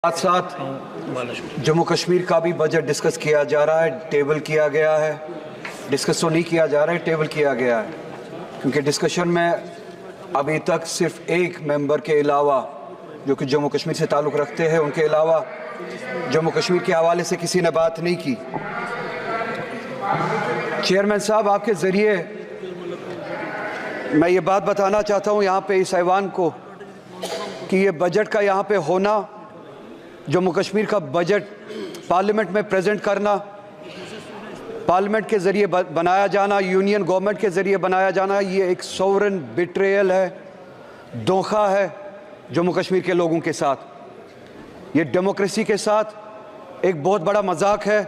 साथ साथ जम्मू कश्मीर का भी बजट डिस्कस किया जा रहा है, टेबल किया गया है। डिस्कस तो नहीं किया जा रहा है, टेबल किया गया है, क्योंकि डिस्कशन में अभी तक सिर्फ एक मेंबर के अलावा जो कि जम्मू कश्मीर से ताल्लुक़ रखते हैं, उनके अलावा जम्मू कश्मीर के हवाले से किसी ने बात नहीं की। चेयरमैन साहब, आपके ज़रिए मैं ये बात बताना चाहता हूँ यहाँ पे इस ऐवान को कि ये बजट का यहाँ पे होना, जम्मू कश्मीर का बजट पार्लियामेंट में प्रेजेंट करना, पार्लियामेंट के ज़रिए बनाया जाना, यूनियन गवर्नमेंट के ज़रिए बनाया जाना, ये एक सोवरेन बिट्रेयल है, धोखा है जम्मू कश्मीर के लोगों के साथ। ये डेमोक्रेसी के साथ एक बहुत बड़ा मजाक है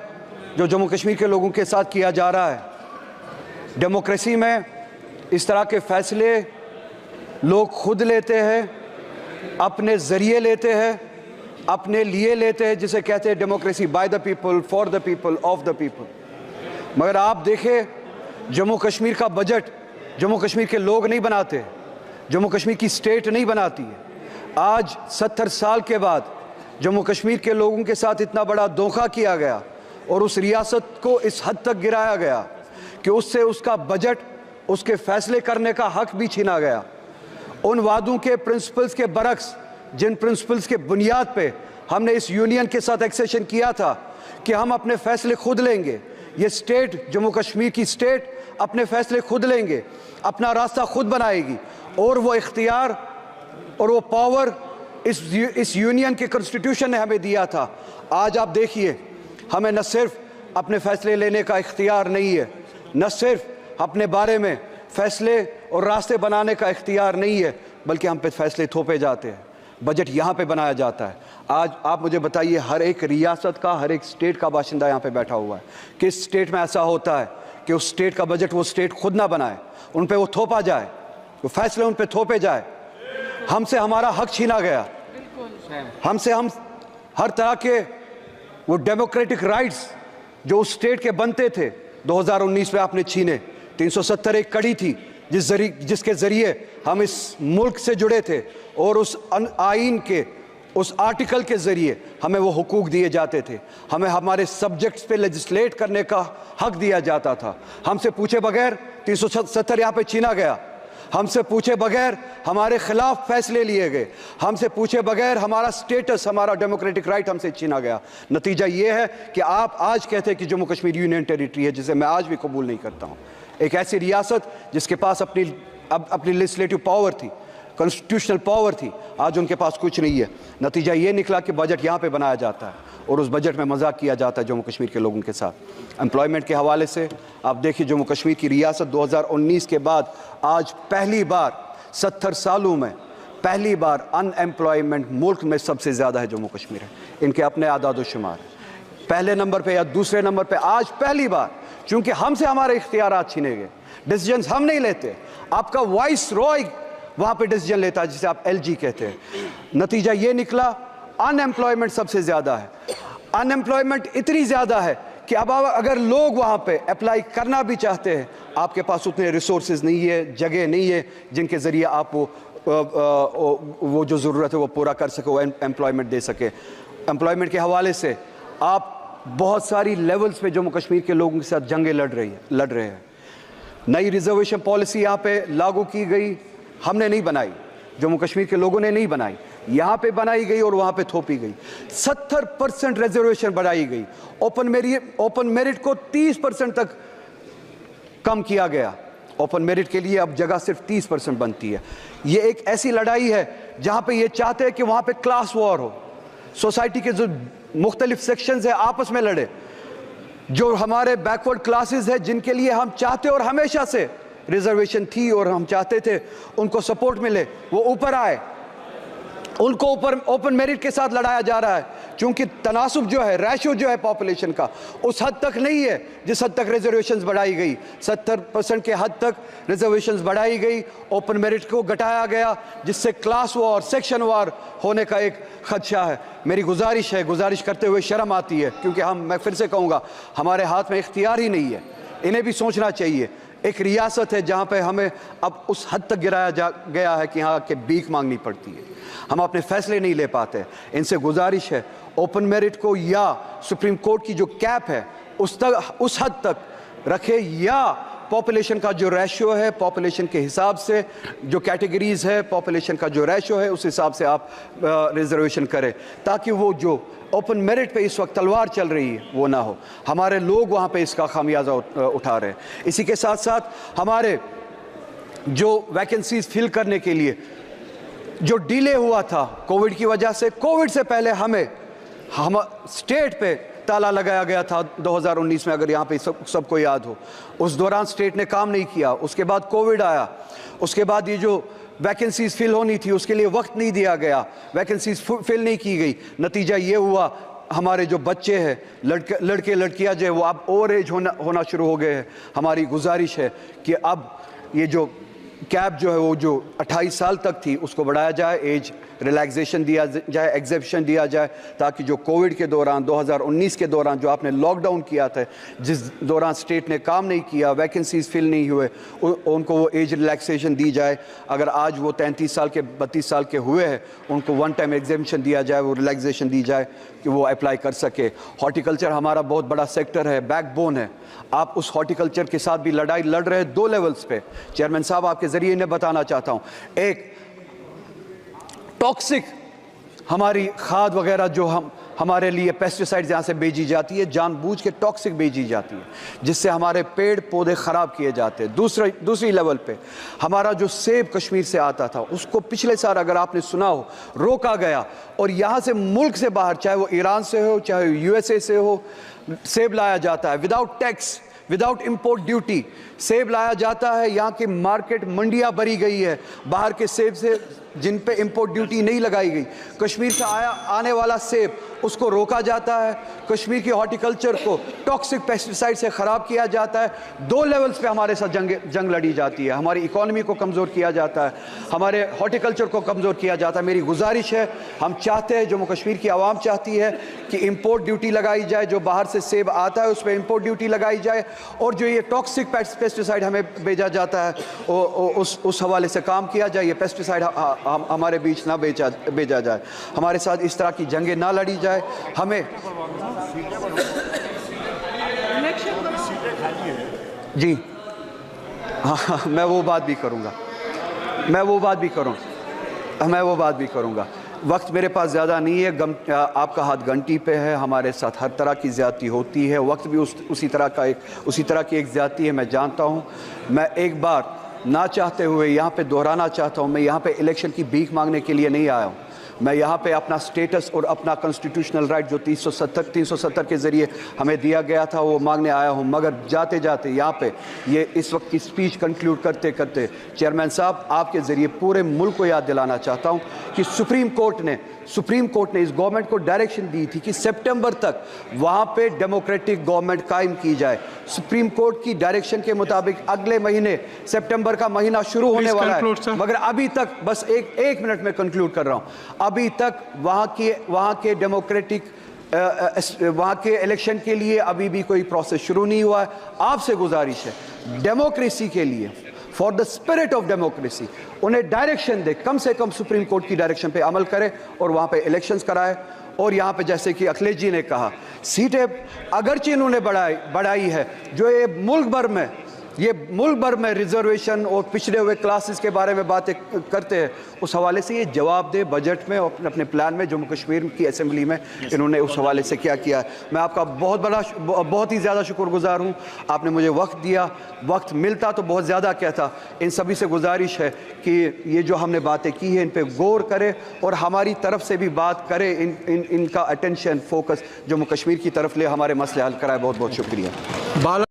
जो जम्मू कश्मीर के लोगों के साथ किया जा रहा है। डेमोक्रेसी में इस तरह के फैसले लोग खुद लेते हैं, अपने ज़रिए लेते हैं, अपने लिए लेते हैं, जिसे कहते हैं democracy, by the people, for the people, of the people. मगर आप देखें, जम्मू कश्मीर का बजट जम्मू कश्मीर के लोग नहीं बनाते, जम्मू कश्मीर की स्टेट नहीं बनाती है। आज 70 साल के बाद जम्मू कश्मीर के लोगों के साथ इतना बड़ा धोखा किया गया और उस रियासत को इस हद तक गिराया गया कि उससे उसका बजट, उसके फैसले करने का हक भी छीना गया। उन वादों के प्रिंसिपल्स के बरक्स, जिन प्रिंसिपल्स के बुनियाद पे हमने इस यूनियन के साथ एक्सेशन किया था कि हम अपने फैसले खुद लेंगे, ये स्टेट, जम्मू कश्मीर की स्टेट अपने फैसले खुद लेंगे, अपना रास्ता खुद बनाएगी, और वो इख्तियार और वो पावर इस यूनियन के कॉन्स्टिट्यूशन ने हमें दिया था। आज आप देखिए, हमें न सिर्फ अपने फैसले लेने का इख्तियार नहीं है, न सिर्फ अपने बारे में फैसले और रास्ते बनाने का इख्तियार नहीं है, बल्कि हम पे फैसले थोपे जाते हैं, बजट यहाँ पे बनाया जाता है। आज आप मुझे बताइए, हर एक रियासत का, हर एक स्टेट का बाशिंदा यहाँ पे बैठा हुआ है, किस स्टेट में ऐसा होता है कि उस स्टेट का बजट वो स्टेट खुद ना बनाए, उन पे वो थोपा जाए, वो फैसले उन पे थोपे जाए। हमसे हमारा हक छीना गया, हमसे हम हर तरह के वो डेमोक्रेटिक राइट्स जो उस स्टेट के बनते थे 2019 में आपने छीने। 370 एक कड़ी थी जिसके ज़रिए हम इस मुल्क से जुड़े थे, और उस आइन के उस आर्टिकल के ज़रिए हमें वो हुकूक दिए जाते थे, हमें हमारे सब्जेक्ट्स पे लेजिस्लेट करने का हक दिया जाता था। हमसे पूछे बगैर 370 यहाँ पे छीना गया, हमसे पूछे बगैर हमारे खिलाफ फैसले लिए गए, हमसे पूछे बगैर हमारा स्टेटस, हमारा डेमोक्रेटिक राइट हमसे छीना गया। नतीजा ये है कि आप आज कहते हैं कि जम्मू कश्मीर यूनियन टेरिटरी है, जिसे मैं आज भी कबूल नहीं करता हूँ। एक ऐसी रियासत जिसके पास अपनी लेजिस्लेटिव पावर थी, कॉन्स्टिट्यूशनल पावर थी, आज उनके पास कुछ नहीं है। नतीजा ये निकला कि बजट यहाँ पे बनाया जाता है और उस बजट में मजाक किया जाता है जम्मू कश्मीर के लोगों के साथ। एम्प्लॉयमेंट के हवाले से आप देखिए, जम्मू कश्मीर की रियासत 2019 के बाद आज पहली बार 70 सालों में पहली बार अनएम्प्लॉयमेंट मुल्क में सबसे ज़्यादा है जम्मू कश्मीर है। इनके अपने आदाद शुमार पहले नंबर पे या दूसरे नंबर पे आज पहली बार, क्योंकि हमसे हमारे इख्तियारात छीने गए, डिसीजंस हम नहीं लेते, आपका वाइस रॉय वहाँ पे डिसीजन लेता है, जिसे आप LG कहते हैं। नतीजा ये निकला, अनएम्प्लॉयमेंट सबसे ज़्यादा है। अनएम्प्लॉयमेंट इतनी ज़्यादा है कि अब अगर लोग वहाँ पे अप्लाई करना भी चाहते हैं, आपके पास उतने रिसोर्सेज नहीं है, जगह नहीं है जिनके ज़रिए आप वो जो ज़रूरत है वो पूरा कर सके, वो एम्प्लॉयमेंट दे सके। एम्प्लॉयमेंट के हवाले से आप बहुत सारी लेवल्स पे जम्मू कश्मीर के लोगों के साथ जंगें लड़ रहे हैं। नई रिजर्वेशन पॉलिसी यहाँ पे लागू की गई, हमने नहीं बनाई, जम्मू कश्मीर के लोगों ने नहीं बनाई, यहाँ पे बनाई गई और वहाँ पे थोपी गई। 70% रिजर्वेशन बढ़ाई गई, ओपन मेरिट को 30% तक कम किया गया। ओपन मेरिट के लिए अब जगह सिर्फ 30% बनती है। ये एक ऐसी लड़ाई है जहाँ पे ये चाहते हैं कि वहाँ पे क्लास वॉर हो, सोसाइटी के जो मुख्तलिफ सेक्शंस है आपस में लड़े, जो हमारे बैकवर्ड क्लासेस है जिनके लिए हम चाहते और हमेशा से रिजर्वेशन थी और हम चाहते थे उनको सपोर्ट मिले, वो ऊपर आए, उनको ऊपर ओपन मेरिट के साथ लड़ाया जा रहा है, क्योंकि तनासुब जो है, रेशो जो है पॉपुलेशन का, उस हद तक नहीं है जिस हद तक रिजर्वेशंस बढ़ाई गई। 70% के हद तक रिजर्वेशंस बढ़ाई गई, ओपन मेरिट को घटाया गया, जिससे क्लास वॉर, सेक्शन वॉर होने का एक खदशा है। मेरी गुजारिश करते हुए शर्म आती है, क्योंकि मैं फिर से कहूँगा, हमारे हाथ में इख्तियार ही नहीं है। इन्हें भी सोचना चाहिए, ایک ریاست ہے جہاں پہ ہمیں اب اس حد تک گرایا گیا ہے کہ یہاں کے بھیک مانگنی پڑتی ہے، ہم اپنے فیصلے نہیں لے پاتے۔ ان سے گزارش ہے اوپن میرٹ کو یا سپریم کورٹ کی جو کیپ ہے اس حد تک رکھے، یا پاپولیشن کا جو ریشو ہے، پاپولیشن کے حساب سے جو کیٹیگریز ہے، پاپولیشن کا جو ریشو ہے اس حساب سے آپ ریزرویشن کریں، تاکہ وہ جو اوپن میرٹ پہ اس وقت تلوار چل رہی ہے وہ نہ ہو۔ ہمارے لوگ وہاں پہ اس کا خمیازہ اٹھا رہے ہیں۔ اسی کے ساتھ ساتھ ہمارے جو ویکنسیز فل کرنے کے لیے جو ڈیلے ہوا تھا کووڈ کی وجہ سے، کووڈ سے پہلے ہم اسٹیٹ پہ تالا لگایا گیا تھا 2019 میں، اگر یہاں پہ سب کو یاد ہو۔ اس دوران اسٹیٹ نے کام نہیں کیا، اس کے بعد کووڈ آیا، اس کے بعد یہ جو ویکنسیز فل ہونی تھی اس کے لیے وقت نہیں دیا گیا، ویکنسیز فل نہیں کی گئی، نتیجہ یہ ہوا ہمارے جو بچے ہیں لڑکے لڑکیاں جو ہے وہ اب اوور ایج ہونا شروع ہو گئے ہیں۔ ہماری گزارش ہے کہ اب یہ جو کیپ جو ہے وہ جو 28 سال تک تھی اس کو بڑھایا جائے، ایج ریلیکسیشن دیا جائے، ایگزیپشن دیا جائے، تاکہ جو کووڈ کے دوران 2019 کے دوران جو آپ نے لاک ڈاؤن کیا تھا، جس دوران سٹیٹ نے کام نہیں کیا، ویکنسیز فل نہیں ہوئے، ان کو وہ ایج ریلیکسیشن دی جائے۔ اگر آج وہ 33 سال کے 32 سال کے ہوئے ہیں ان کو ون ٹائم ایگزیپشن دیا جائے، وہ ریلیکسیشن دی جائے کہ وہ اپلائی کر سکے۔ ہارٹیکلچر ہمارا بہت بڑا سیکٹر ہے، بیک بون ہے، آپ اس ہارٹیکلچر کے ساتھ بھی لڑائی لڑ رہے ہیں 2 لیولز پہ۔ چیئرمین صاحب آپ کے ذریعے انہیں بتانا چاہتا ہوں، ایک ٹاکسک ہماری کھاد وغیرہ جو ہمارے لیے پیسٹیسائڈز یہاں سے بھیجی جاتی ہے، جان بوجھ کے ٹاکسک بھیجی جاتی ہے جس سے ہمارے پیڑ پودے خراب کیے جاتے ہیں۔ دوسری لیول پہ ہمارا جو سیب کشمیر سے آتا تھا اس کو پچھلے سال اگر آپ نے سنا ہو روکا گیا، اور یہاں سے ملک سے باہر چاہے وہ ایران سے ہو چاہے USA سے ہو سیب لایا جاتا ہے without tax, without import duty سیب لایا جاتا ہے۔ یہاں کی مارکیٹ منڈیاں بھری گئی ہے باہر کے سیب سے جن پہ امپورٹ ڈیوٹی نہیں لگائی گئی۔ کشمیر سے آنے والا سیب اس کو روکا جاتا ہے، کشمیر کی ہارٹیکلچر کو ٹاکسک پیسٹیسائڈ سے خراب کیا جاتا ہے۔ 2 لیولز پہ ہمارے ساتھ جنگ لڑی جاتی ہے، ہماری اکانومی کو کمزور کیا جاتا ہے، ہمارے ہارٹیکلچر کو کمزور کیا جاتا ہے۔ میری گزارش ہے، ہم چاہتے ہیں، جموں کشمیر کی عوام چاہتی ہے کہ امپورٹ ڈیوٹی لگائی جائے، جو باہر سے سیب آتا ہے اس پہ امپورٹ ڈیوٹی لگائی جائے، اور جو یہ ٹاکسک پیسٹیسائڈ ہمیں بھیجا جاتا ہے اس حوالے سے کام کیا جائے، یہ پیسٹیسائڈ ہمارے بیچ نہ بھیجا جائے، ہمارے ساتھ اس طرح کی جنگیں نہ لڑی جائے۔ ہمیں جی ہاں میں وہ بات بھی کروں گا، وقت میرے پاس زیادہ نہیں ہے، آپ کا ہاتھ گھنٹی پہ ہے، ہمارے ساتھ ہر طرح کی زیادتی ہوتی ہے، وقت بھی اسی طرح کی ایک زیادتی ہے، میں جانتا ہوں۔ میں ایک بار نہ چاہتے ہوئے یہاں پہ دہرانا چاہتا ہوں، میں یہاں پہ الیکشن کی بھیک مانگنے کے لیے نہیں آیا ہوں، میں یہاں پہ اپنا سٹیٹس اور اپنا کنسٹیٹیوشنل رائٹ جو 370 کے ذریعے ہمیں دیا گیا تھا وہ مانگنے آیا ہوں۔ مگر جاتے جاتے یہاں پہ یہ اس وقت کی سپیچ کنکلیوڈ کرتے چیئرمین صاحب آپ کے ذریعے پورے ملک کو یاد دلانا چاہتا ہوں کہ سپریم کورٹ نے اس گورنمنٹ کو ڈائریکشن دی تھی کہ سپٹمبر تک وہاں پہ ڈیموکریٹک گورنمنٹ قائم کی جائے۔ سپریم کورٹ کی ڈائریکشن کے مطابق اگلے مہینے سپٹمبر کا مہینہ شروع ہونے والا ہے، مگر ابھی تک بس ایک منٹ میں کنکلیوڈ کر رہا ہوں، ابھی تک وہاں کے ڈیموکریٹک وہاں کے الیکشن کے لیے ابھی بھی کوئی پروسیس شروع نہیں ہوا ہے۔ آپ سے گزارش ہے ڈیموکریسی کے لیے، for the spirit of democracy انہیں ڈائریکشن دے، کم سے کم سپریم کورٹ کی ڈائریکشن پہ عمل کرے اور وہاں پہ الیکشنز کرائے۔ اور یہاں پہ جیسے کہ اکھلیش جی نے کہا سیٹیں اگرچہ انہوں نے بڑھائی ہے، جو یہ ملک بھر میں ریزرویشن اور پچھڑے ہوئے کلاسز کے بارے میں باتیں کرتے ہیں، اس حوالے سے یہ جواب دے بجٹ میں اور اپنے پلان میں جموں کشمیر کی اسمبلی میں انہوں نے اس حوالے سے کیا ہے۔ میں آپ کا بہت ہی زیادہ شکر گزار ہوں، آپ نے مجھے وقت دیا، وقت ملتا تو بہت زیادہ کہتا۔ ان سبھی سے گزارش ہے کہ یہ جو ہم نے باتیں کی ہیں ان پہ غور کرے اور ہماری طرف سے بھی بات کرے، ان کا اٹینشن فوکس جموں کشمیر کی طرف لے، ہمارے مسئلے حل کرائے۔ بہت بہت شکریہ۔